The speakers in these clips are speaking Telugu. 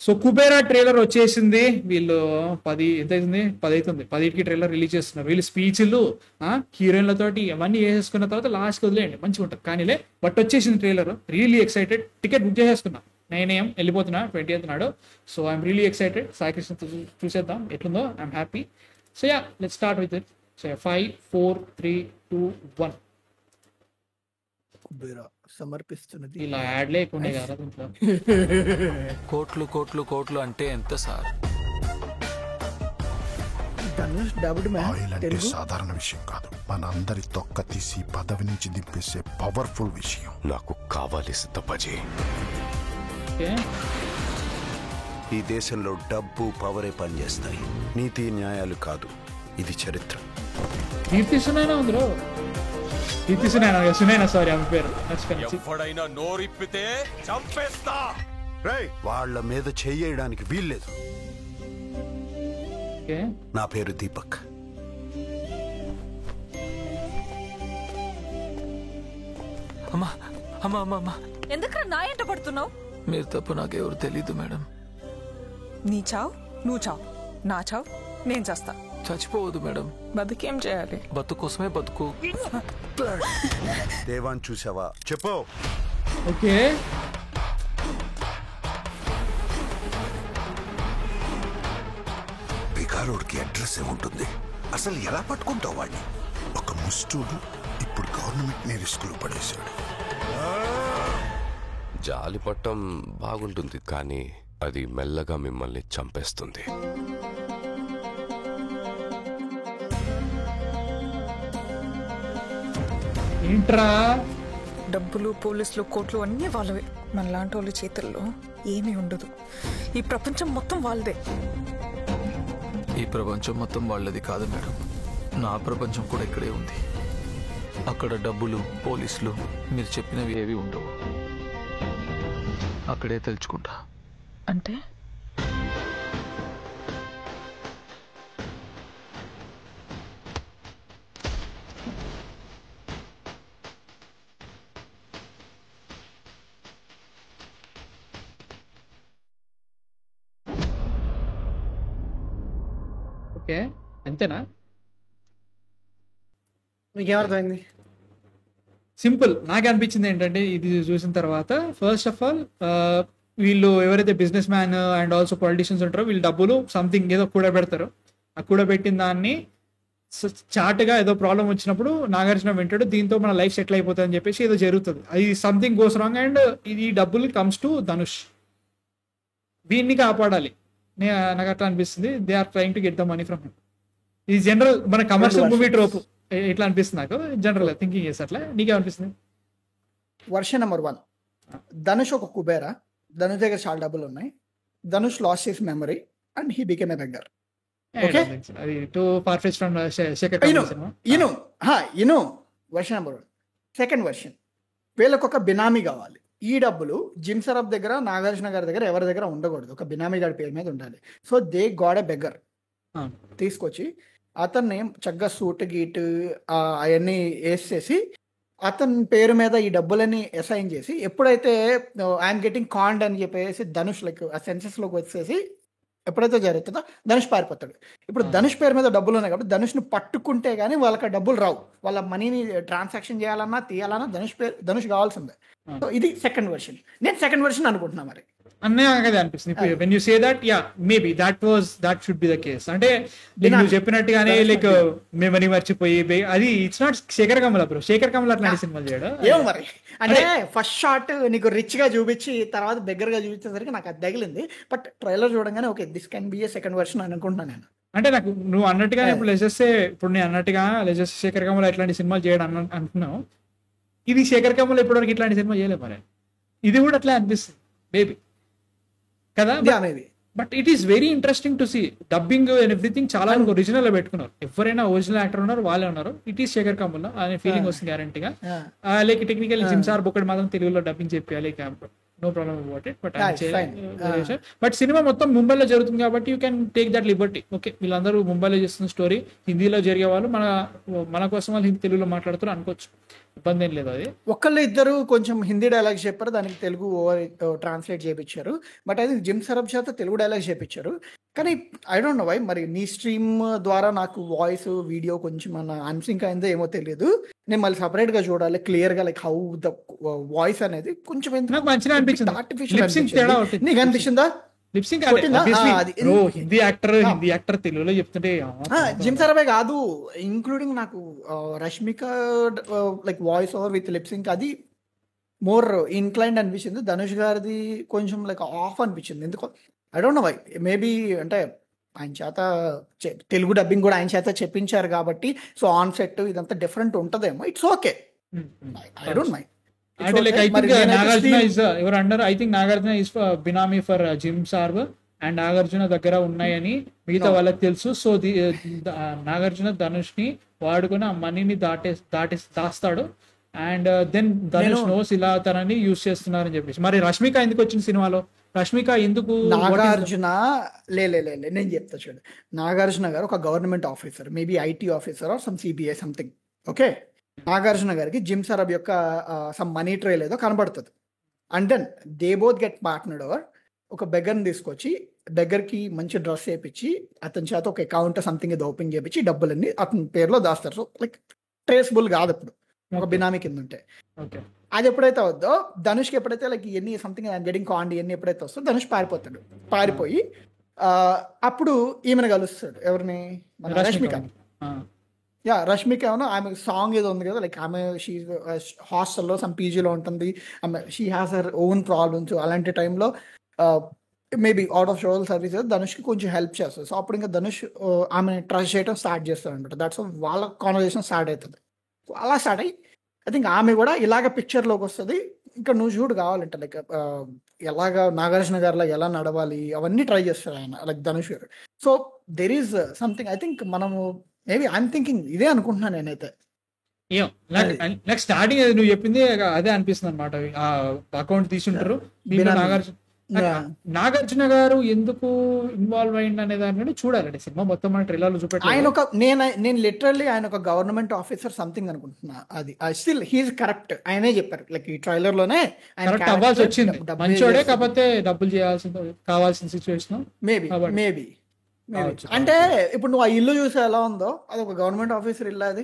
సో కుబేరా ట్రైలర్ వచ్చేసింది. వీళ్ళు 10 ఎంత అవుతుంది, 10 అవుతుంది, 10కి ట్రైలర్ రిలీజ్ చేస్తున్నారు. వీళ్ళు స్పీచ్లు హీరోయిన్లతోటి అవన్నీ వేసేసుకున్న తర్వాత లాస్ట్ వదిలేయండి, మంచిగా ఉంటుంది కానీలే. బట్ వచ్చేసింది trailer, really excited. Ticket book చేసేసుకున్నా, 9 AM వెళ్ళిపోతున్నా 20th నాడు. So I'm really excited. Sai Krishna చూసేద్దాం ఎట్లుందో. I'm happy. So yeah, let's start with it. So 5 4 3 2 1. Kubera సమర్పిస్తున్నది. ఇలా యాడ్ లేకుండా కదా దీంట్లో. కోట్లు కోట్లు కోట్లు అంటే ఎంత సార్? ధనుష్ డబ్బుడు ఆయిల్ అంటే సాధారణ విషయం కాదు, మన అందరి తొక్క తీసి పదవి నుంచి దింపేసే పవర్ఫుల్ విషయం. నాకు కావాలి సిద్ధపజీ. ఓకే, ఈ దేశంలో డబ్బు పవరే పనిచేస్తాయి, నీతి న్యాయాలు కాదు. ఇది చరిత్ర. కీర్తి సునైనా ఉందిరో. కీర్తి సునైనా సారీ ఆమె పేరు మర్చిపోయాను. ఎవడైనా నోరిప్పితే చంపేస్తా. వాళ్ళ మీద చెయ్యడానికి వీల్లేదు. ఓకే, నా పేరు దీపక్. అమ్మా అమ్మా అమ్మా అమ్మా, ఎందుకన్నా నా ఎంట పడుతున్నావు? మీరు తప్ప నాకెవరు తెలీదు మేడం. నీ చావు నువ్వు చావు, నా చావు నేను చేస్తా. చచ్చిపోవద్దు మేడం, బతుకేం చేయాలి? బతుకు కోసమే బతుకు. దేవాన్ చూసావా? చెప్పు. ఓకే. బిగారోడ్కి అడ్రస్ ఏముంటుంది? అసలు ఎలా పట్టుకుంటావు వాడిని? ఒక ముస్టోడు ఇప్పుడు గవర్నమెంట్ ని రిస్కులు పడేశాడు. జాలి పట్టం బాగుంటుంది, కానీ అది మెల్లగా మిమ్మల్ని చంపేస్తుంది. ఏంట్రా డబ్బులు, పోలీసులు, కోట్లు అన్నీ వాళ్ళవే. మనలాంటి వాళ్ళ చేతుల్లో ఏమీ ఉండదు. ఈ ప్రపంచం మొత్తం వాళ్ళదే. ఈ ప్రపంచం మొత్తం వాళ్ళది కాదు మేడం, నా ప్రపంచం కూడా ఇక్కడే ఉంది. అక్కడ డబ్బులు, పోలీసులు, మీరు చెప్పినవి ఏవి ఉండవు. అక్కడే తెలుసుకుంటా. అంటే ఓకే, అంతేనా? మీకేమర్థమైంది? సింపుల్. నాకు అనిపించింది ఏంటంటే ఇది చూసిన తర్వాత, ఫస్ట్ ఆఫ్ ఆల్ వీళ్ళు ఎవరైతే business man and also politicians ఉంటారో వీళ్ళు డబ్బులు సంథింగ్ ఏదో కూడబెడతారు. ఆ కూడబెట్టిన దాన్ని చాటుగా ఏదో ప్రాబ్లం వచ్చినప్పుడు నాగార్జున వింటాడు, దీంతో మన లైఫ్ సెటిల్ అయిపోతుంది అని చెప్పేసి ఏదో జరుగుతుంది. అది సంథింగ్ గోస్ రాంగ్ అండ్ ఇది డబ్బులు కమ్స్ టు ధనుష్. వీడిని కాపాడాలి. నాకు అట్లా అనిపిస్తుంది. They are trying to get the money from him. ఇది జనరల్ మన కమర్షియల్ మూవీ ట్రోప్. ఇట్లా అనిపిస్తుంది నాకు జనరల్ థింకింగ్ చేసి. అట్లా నీకేమనిపిస్తుంది? వర్షన్ నెంబర్ 1, ధనుష్ ఒక కుబేరా. ధనుష్ దగ్గర చాలా డబ్బులు ఉన్నాయి. Dhanush lost his memory and he became a beggar. అది too far fetched from Sekhar సినిమా. Version number 1. సెకండ్ వర్షన్, వీళ్ళకి ఒక బినామీ కావాలి. ఈ డబ్బులు జిమ్ సరఫ్ దగ్గర, నాగార్జున గారి దగ్గర, ఎవరి దగ్గర ఉండకూడదు. ఒక బినామీ గారి పేరు మీద ఉండాలి. So they God a beggar. తీసుకొచ్చి అతన్ని చక్కగా సూట్ గీట్ అవన్నీ వేసేసి అతని పేరు మీద ఈ డబ్బులని అసైన్ చేసి, ఎప్పుడైతే ఐఎమ్ గెటింగ్ కాండ్ అని చెప్పేసి ధనుష్ లైక్ ఆ సెన్సెస్లోకి వచ్చేసి ఎప్పుడైతే జరుగుతుందో ధనుష్ పారిపోతాడు. ఇప్పుడు ధనుష్ పేరు మీద డబ్బులు ఉన్నాయి కాబట్టి ధనుష్ని పట్టుకుంటే కానీ వాళ్ళకి డబ్బులు రావు. వాళ్ళ మనీని ట్రాన్సాక్షన్ చేయాలన్నా తీయాలన్నా ధనుష్ కావాల్సిందే. సో ఇది సెకండ్ వర్షన్. నేను సెకండ్ వర్షన్ అనుకుంటున్నా. మరి అన్నీ అదే అనిపిస్తుంది. When you say that, yeah maybe that should be the case. అంటే నువ్వు చెప్పినట్టుగానే లైక్ మెమరీ మర్చిపోయి అది it's not Sekhar Kammula bro. Sekhar Kammula అట్లాంటి సినిమాలు చేయడం ఏమో మరి. అంటే ఫస్ట్ షాట్ నీకు రిచ్ గా చూపించి తర్వాత దగ్గర గా చూపించేసరికి నాకు అది తగిలింది. బట్ ట్రైలర్ చూడగానే okay this can be A second version అని అనుకుంటున్నాను నేను. అంటే నాకు నువ్వు అన్నట్టుగా ఇప్పుడు నేను అన్నట్టుగా శేఖర్ కమల ఇట్లాంటి సినిమాలు చేయడం అంటున్నావు. ఇది శేఖర్ కమల ఇప్పటివరకు ఇట్లాంటి సినిమా చేయలేదు. మరి ఇది కూడా అట్లా అనిపిస్తుంది మేబీ కదా. But it is very interesting to see. Dubbing and everything చాలా ఒరిజినల్ పెట్టుకున్నారు. ఎవరైనా ఒరిజినల్ యాక్టర్ ఉన్నారు, వాళ్ళే ఉన్నారు. ఇట్ ఈస్ శేఖర్ కమల్ అనే ఫీలింగ్ వస్తుంది గ్యారంటీగా. లైక్ టెక్నికల్ జిమ్ సార్ బొక్కడి మాత్రం తెలుగులో డబ్బింగ్ చెప్పాలి, no problem about it. But cinema మొత్తం ముంబైలో జరుగుతుంది కాబట్టి you can take that liberty. Okay, వీళ్ళందరూ ముంబైలో చేస్తున్న స్టోరీ, హిందీలో జరిగే వాళ్ళు మన కోసం వాళ్ళు తెలుగులో మాట్లాడుతారు అనుకోవచ్చు. ఇబ్బంది ఏం లేదు అది. ఒకళ్ళు ఇద్దరు కొంచెం హిందీ డైలాగ్స్ చెప్పారు, దానికి తెలుగు ఓవర్ ట్రాన్స్లేట్ చేయించారు. బట్ అది జిమ్ సరబ్ చేత తెలుగు డైలాగ్స్ చేయించారు. కానీ ఐ డోంట్ నో వై, మరి నీ స్ట్రీమ్ ద్వారా నాకు వాయిస్ వీడియో కొంచెం అన్సింక్ అయిందో ఏమో తెలియదు. నేను మళ్ళీ సపరేట్ గా చూడాలి క్లియర్ గా, లైక్ హౌ ద వాయిస్ అనేది కొంచెం నాకు మంచిగా అనిపించింది. ఆర్టిఫిషియల్ Lip sync తేడా ఒకటి. నీకు అనిపించిందా? లిప్సింగ్ కొట్టిందా? అది హిందీ యాక్టర్ తెలుగులో చెప్తుంటే జిమ్ సరబే కాదు, ఇంక్లూడింగ్ నాకు Rashmika like voice over with lip sync అది మోర్ ఇన్క్లైన్డ్ అనిపించింది. ధనుష్ గారిది కొంచెం లైక్ ఆఫ్ అనిపించింది. ఎందుకో I don't know why. Maybe అంటే ఆయన చేత తెలుగు డబ్బింగ్ కూడా ఆయన చేత చెప్పించారు కాబట్టి సో ఆన్ సెట్ ఇదంతా డిఫరెంట్ ఉంటదేమో. It's okay, I don't mind. అంటే like I think Nagarjuna is ఎవరు అంటారు, I think Nagarjuna is benami for Jim Sarbh and Nagarjuna దగ్గర ఉన్నాయని మిగతా వాళ్ళకి తెలుసు. సో నాగార్జున ధనుష్ ని వాడుకుని ఆ మనీని దాస్తాడు అండ్ దెన్ ధనుష్ నోస్ ఇలా తనని యూజ్ చేస్తున్నారని చెప్పేసి. మరి రష్మిక ఎందుకు వచ్చింది సినిమాలో? రష్మిక ఎందుకు? నాగార్జున నేను చెప్తా చూడు. నాగార్జున గారు ఒక government officer, maybe IT officer or some CBI something. Okay, Nagarjuna గారికి జిమ్ సరబ్ యొక్క సమ్ మనీ ట్రైల్ ఏదో కనబడుతుంది. And then they both get partnered over. ఒక బెగ్గర్ని తీసుకొచ్చి బెగ్గర్కి మంచి డ్రెస్ వేయించి అతని చేత ఒక అకౌంట్ సంథింగ్ ఏదో ఓపెన్ చేయించి డబ్బులన్నీ అతని పేరులో దాస్తారు. సో లైక్ ట్రేసబుల్ కాదు ఇప్పుడు ఒక బినామీ కింద ఉంటే. అది ఎప్పుడైతే అవుద్దో ధనుష్కి ఎప్పుడైతే లైక్ ఇవన్నీ సంథింగ్ గెటింగ్ కాండ్ ఇవన్నీ ఎప్పుడైతే వస్తుందో ధనుష్ పారిపోయి అప్పుడు ఈమెను కలుస్తాడు. ఎవరిని? మన రష్మిక. రష్మిక ఏమో ఆమె సాంగ్ ఏదో ఉంది కదా, లైక్ ఆమె షీ హాస్టల్లో సమ్ పీజీలో ఉంటుంది, ఆమె she has her own problems. అలాంటి టైంలో maybe out of social services ధనుష్కి కొంచెం హెల్ప్ చేస్తుంది. సో అప్పుడు ఇంకా ధనుష్ ఆమెను ట్రస్ట్ చేయడం స్టార్ట్ చేస్తాడు అనమాట. దట్స్ వాళ్ళ కాన్వర్జేషన్ స్టార్ట్ అవుతుంది. అలా స్టార్ట్ అయ్యి ఐ థింక్ ఆమె కూడా ఇలాగ పిక్చర్లోకి వస్తుంది. ఇంకా నువ్వు చూడు కావాలంటే లైక్ ఎలాగా నాగార్జున గారిలో ఎలా నడవాలి అవన్నీ ట్రై చేస్తారు ఆయన, లైక్ ధనుష్ గారు. So there is something I think మనము మేబీ ఐఎమ్ థింకింగ్ ఇదే అనుకుంటున్నాను నేనైతే. నాకు స్టార్టింగ్ నువ్వు చెప్పింది అదే అనిపిస్తుంది అనమాట. ఆ అకౌంట్ తీసుంటారు నాగార్జున గారు ఎందుకు ఇన్వాల్వ్ అయ్యింది అనే దాని చూడాలండి. సినిమా మొత్తం మన ట్రైలర్లో చూపెట్టారు. ఆయన ఒక నేను లిటరల్లీ ఆయన ఒక గవర్నమెంట్ ఆఫీసర్ సంథింగ్ అనుకుంటున్నా. అది స్టిల్ హీఈస్ కరెక్ట్. ఆయనే చెప్పారు లైక్ ఈ ట్రైలర్ లోనే కరెక్ట్ అవ్వాల్సి వచ్చింది. మంచోడే కాకపోతే డబ్బులు కావాల్సిన సిచ్యువేషన్ మేబీ అంటే ఇప్పుడు నువ్వు ఆ ఇల్లు చూసే ఎలా ఉందో అది ఒక గవర్నమెంట్ ఆఫీసర్ ఇల్లు. అది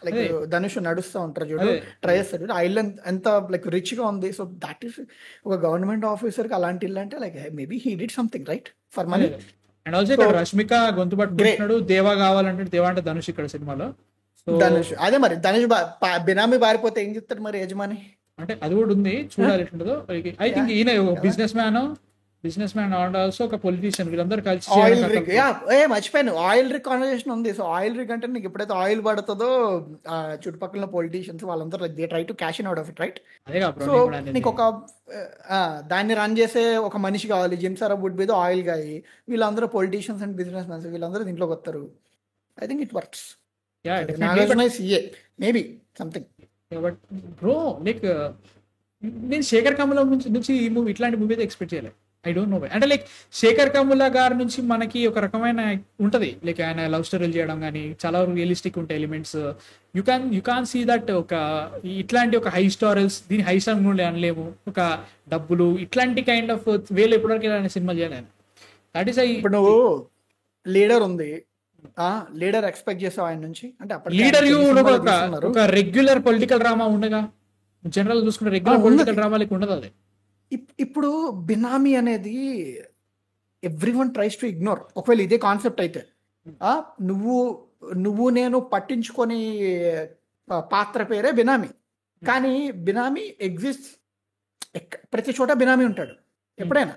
లైక్ ధనుష్ నడుస్తూ ఉంటారు చూడు, ట్రై చేస్తాడు. ఆ ఇల్లు ఎంత లైక్ రిచ్ గా ఉంది. సో దట్ ఈస్ ఒక గవర్నమెంట్ ఆఫీసర్ కి అలాంటి ఇల్లు అంటే like maybe he did something right for money. And also ఇక్కడ రష్మిక గొంతు పట్టుకుంటున్నాడు. దేవా కావాలంటే దేవా అంటే ధనుష్ ఇక్కడ సినిమాలో. ధనుష్ అదే మరి ధనుష్ బినామీ బారిపోతే ఏం చెప్తాడు మరి యజమాని? అంటే అది కూడా ఉంది, చూడాలి ఎట్లుంటుందో. ఐ థింక్ ఈయన బిజినెస్ మ్యాన్ అండ్ ఆల్సో ఒక పొలిటీషియన్, వీళ్ళందరూ కలిసి ఆయిల్ రిగ్. మర్చిపోయాను, ఆయిల్ రిగ్ కాన్వర్సేషన్ ఉంది. సో ఆయిల్ రిగ్ అంటే నీకు ఎప్పుడైతే ఆయిల్ పడుతుందో చుట్టుపక్కల పొలిటీషియన్స్ వాళ్ళందరూ like they try to cash in out of it right. So నీకు ఒక దాన్ని రన్ చేసే ఒక మనిషి కావాలి. Jim Sarbh would be the oil guy. వీళ్ళందరూ పొలిటీషియన్స్ అండ్ బిజినెస్ మ్యాన్స్, వీళ్ళందరూ దీంట్లోకి వస్తారు. I think it works. Maybe something. But bro like నేను శేఖర్ కమల నుంచి ఈ మూవీ ఇట్లాంటి మూవీ అయితే ఎక్స్పెక్ట్ చేయలేదు. I don't know why. అంటే లైక్ శేఖర్ కమల గారి నుంచి మనకి ఒక రకమైన ఉంటుంది, లైక్ ఆయన లవ్ స్టోరీలు చేయడం కానీ చాలా రియలిస్టిక్ ఉంటాయి elements. You can see that ఒక ఇట్లాంటి ఒక హై స్టారల్స్, దీని హై స్టార్ కూడా అనలేము, ఒక డబ్బులు ఇట్లాంటి కైండ్ ఆఫ్ వేలు ఎప్పటివరకు ఆయన సినిమా చేయలేను. దట్ ఈస్ ఇప్పుడు నువ్వు లీడర్ ఉంది, లీడర్ ఎక్స్పెక్ట్ చేసావు ఆయన నుంచి. అంటే లీడర్ ఒక రెగ్యులర్ పొలిటికల్ డ్రామా ఉండగా జనరల్ చూసుకుంటే రెగ్యులర్ పొలిటికల్ డ్రామా లెక్క ఉండదు అది. ఇప్పుడు బినామీ అనేది ఎవ్రీవన్ ట్రైస్ టు ఇగ్నోర్. ఒకవేళ ఇదే కాన్సెప్ట్ అయితే నువ్వు నేను పట్టించుకొని పాత్ర పేరే బినామీ. కానీ బినామీ ఎగ్జిస్ట్, ప్రతి చోట బినామీ ఉంటాడు ఎప్పుడైనా.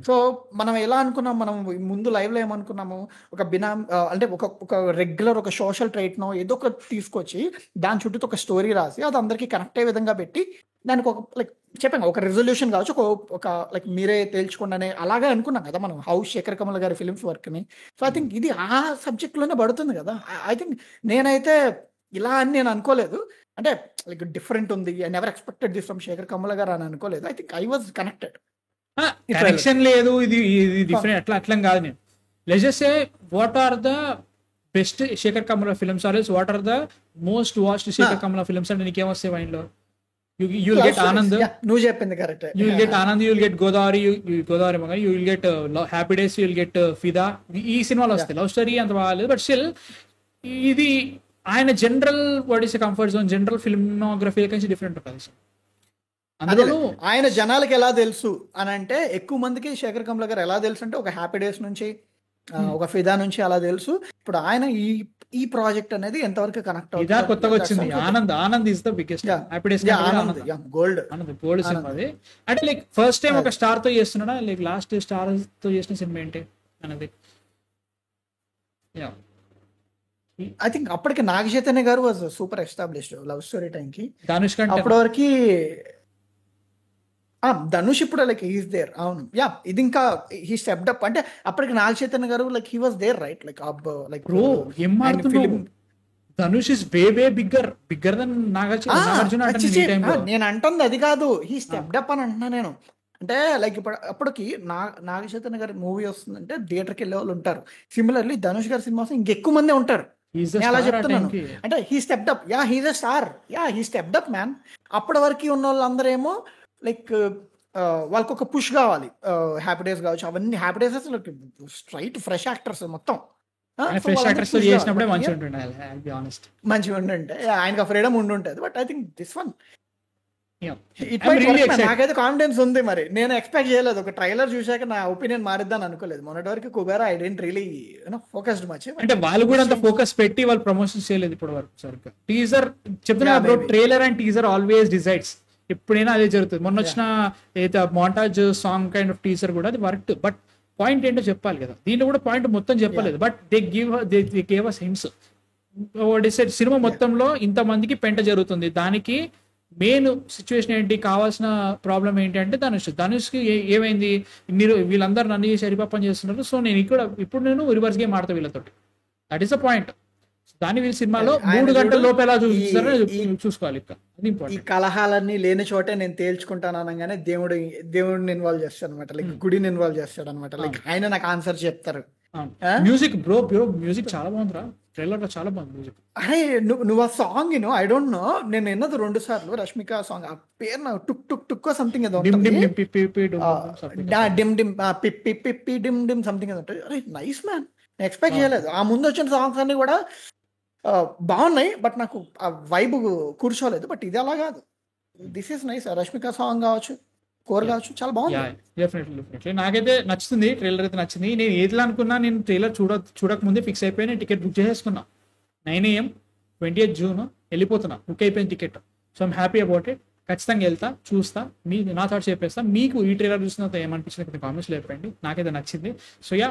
సో మనం ఎలా అనుకున్నాం, మనం ముందు లైవ్లో ఏమనుకున్నాము, ఒక బినామీ అంటే ఒక రెగ్యులర్ ఒక సోషల్ ట్రైట్నో ఏదో ఒక తీసుకొచ్చి దాని చుట్టూ ఒక స్టోరీ రాసి అది అందరికీ కనెక్ట్ అయ్యే విధంగా పెట్టి దానికి ఒక లైక్ చెప్పాను ఒక రెజల్యూషన్ కావచ్చు, ఒక లైక్ మీరే తేల్చుకోండి అలాగే అనుకున్నాం కదా మనం హౌ శేఖర్ కమల్ గారి ఫిలిమ్స్ వర్క్ని. సో ఐ థింక్ ఇది ఆ సబ్జెక్ట్లోనే పడుతుంది కదా. ఐ థింక్ నేనైతే ఇలా అని నేను అనుకోలేదు. అంటే లైక్ డిఫరెంట్ ఉంది, I never expected this from Shekhar Kammula garu అని అనుకోలేదు. I think I was connected. Connection లేదు, ఇది డిఫరెంట్ అట్లా కాదు. నేను let's just say what are the best Shekhar Kammula films or what are the most watched Shekhar Kammula films అంటే నీకేం వస్తాయి మైండ్ లో? యూ విల్ గెట్ ఆనంద్, నువ్వు చెప్పింది correct. You will get Anand, you will get Godavari, Godavari మగ, you will get happy days, you will get Fidaa. ఈ సినిమాలు వస్తాయి. లవ్ స్టోరీ అంత బాగాలేదు, బట్ స్టిల్ ఇది ఆయన general what is comfort zone, general filmography నుంచి డిఫరెంట్ ఉంటుంది. అందులో ఆయన జనాలకి ఎలా తెలుసు అని అంటే, ఎక్కువ మందికి శేఖర్ కమల గారు ఎలా తెలుసు అంటే, ఒక హ్యాపీ డేస్ నుంచి ఒక ఫిదా నుంచి అలా తెలుసు. ఇప్పుడు ఆయన ఈ ప్రాజెక్ట్ అనేది ఎంతవరకు కనెక్ట్ ఇదా కొత్తగా వచ్చింది. Anand is the biggest. Happy days gold cinema అది. అంటే లైక్ ఫస్ట్ టైం ఒక స్టార్ తో చేస్తున్నాడా, లైక్ లాస్ట్ స్టార్ తో చేసిన సినిమా ఏంటి అనేది. ఐ థింక్ అప్పటికి నాగ చైతన్య గారు was super established love story time కి. ధనుష్ కంటే అప్పటి వరకు ధనుష్ ఇప్పుడు లైక్ హీస్ దేర్. అవును, యా, ఇది ఇంకా హీ స్టెప్డ్ అప్. అంటే అప్పటికి Naga Chaitanya garu like he was there, right? Like bro ఏం మాట్లాడుతున్నావు? Dhanush is way bigger than Nagarjuna. నేను అంటుంది అది కాదు, హీ స్టెప్డ్ అప్ అని అంటున్నా నేను. అంటే లైక్ అప్పటికి నాగ చైతన్య గారి మూవీ వస్తుందంటే థియేటర్కి వెళ్ళే వాళ్ళు ఉంటారు. సిమిలర్లీ ధనుష్ గారి సినిమా వస్తే ఇంకెక్కువ మంది ఉంటారు. నేను అలా చెప్తున్నాను. అంటే he stepped up, yeah, he's a star, yeah, he stepped up man. అప్పటి వరకు ఉన్న వాళ్ళందరూ ఏమో లైక్ వాళ్ళకి ఒక పుష్ కావాలి. హ్యాపీ డేస్ కావచ్చు, అవన్నీ హ్యాపీ డేస్ అసలు స్ట్రైట్ ఫ్రెష్ యాక్టర్స్ మొత్తం. మంచిగా ఉండుంటే ఆయనకు ఫ్రీడమ్ ఉండుంటది. But I think this one నాకైతే కాన్ఫిడెన్స్ ఉంది. మరి నేను ఎక్స్పెక్ట్ చేయలేదు. ఒక ట్రైలర్ చూసాక నా ఒపీనియన్ మారిద్దాం అనుకోలేదు. మొన్నటి వరకు Kubera I didn't really focused much. అంటే వాళ్ళు కూడా అంత ఫోకస్ పెట్టి వాళ్ళు ప్రమోషన్ చేయలేదు ఇప్పటి వరకు. సరిగ్గా టీజర్ చెప్తున్నా bro, trailer and teaser always decides. ఎప్పుడైనా అదే జరుగుతుంది. మొన్న వచ్చిన ఏదైతే montage song kind of teaser కూడా అది వర్క్. బట్ పాయింట్ ఏంటో చెప్పాలి కదా. దీంట్లో కూడా పాయింట్ మొత్తం చెప్పలేదు. But they gave us hints. Cinema మొత్తంలో ఇంతమందికి పెంట జరుగుతుంది. దానికి మెయిన్ సిచ్యువేషన్ ఏంటి, కావాల్సిన ప్రాబ్లం ఏంటి అంటే ధనుష్కి ఏమైంది, వీళ్ళందరూ నన్ను చేసి హరిపాపం చేస్తున్నారు. సో నేను ఇప్పుడు నేను రివర్స్ గేమ్ ఆడతా వీళ్ళతో. That is the point. దాన్ని వీళ్ళ సినిమాలో 3 గంటల లోపు ఎలా చూసుకోవాలి. ఈ కలహాలన్నీ లేని చోటే నేను తేల్చుకుంటాను అనగానే దేవుడిని ఇన్వాల్వ్ చేస్తాడు అనమాట. లైక్ గుడిని ఇన్వాల్వ్ చేస్తాడు అనమాట. లైక్ ఆయన నాకు ఆన్సర్ చెప్తారు. మ్యూజిక్ మ్యూజిక్ చాలా బాగుందిరా. ట్రైలర్ లో చాలా బాగుంది మ్యూజిక్. అరే నువ్వు ఆ సాంగ్ ఐ డోంట్ నో, నేను విన్నది 2 సార్లు. రష్మిక సాంగ్, ఆ పేరు నాకు టుక్ టుక్ టుక్ సంథింగ్ ఏదో ఉంటుంది. డిమ్ డిమ్ పిప్పి డిమ్ డిమ్ సంథింగ్ ఏదో ఉంటుంది. అరే నైస్ మ్యాన్, నేను ఎక్స్పెక్ట్ చేయలేదు. ఆ ముందు వచ్చిన సాంగ్స్ అన్ని కూడా బాగున్నాయి, బట్ నాకు ఆ వైబ్ కూర్చోలేదు. బట్ ఇది అలా కాదు. This is nice. Rashmika song కావచ్చు, కోర్ కావచ్చు, చాలా బాగుంది. డెఫినెట్లీ నాకైతే నచ్చుతుంది. ట్రైలర్ అయితే నచ్చింది. నేను ఏదిలా అనుకున్నా, నేను ట్రైలర్ చూడకముందే ఫిక్స్ అయిపోయి నేను టికెట్ బుక్ చేసేసుకున్నా. 9 AM 28 June వెళ్ళిపోతున్నా. బుక్ అయిపోయిన ticket. So I'm happy about it. ఖచ్చితంగా వెళ్తా, చూస్తా, నా థాట్స్ చెప్పేస్తా. మీకు ఈ ట్రైలర్ చూసిన ఏమనిపించింది కామెంట్స్లో చెప్పండి. నాకైతే నచ్చింది. సో యా,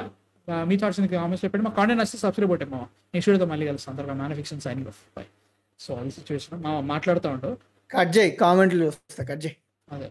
మీ థాట్స్ కామెంట్స్ చెప్పండి. మా కాంటెంట్ నచ్చితే సబ్స్క్రైబ్ అవుతాయి. నెక్స్ట్ వీడియోతో మళ్ళీ కలుస్తాం. తర్వాత మ్యానుఫిక్షన్ సైనింగ్ ఆఫ్ బై. సో అది సిచ్యువేషన్ మాట్లాడుతూ ఉంటావు. కట్ చేయి, కామెంట్లు చూస్తా, కట్ చేయి. అదే.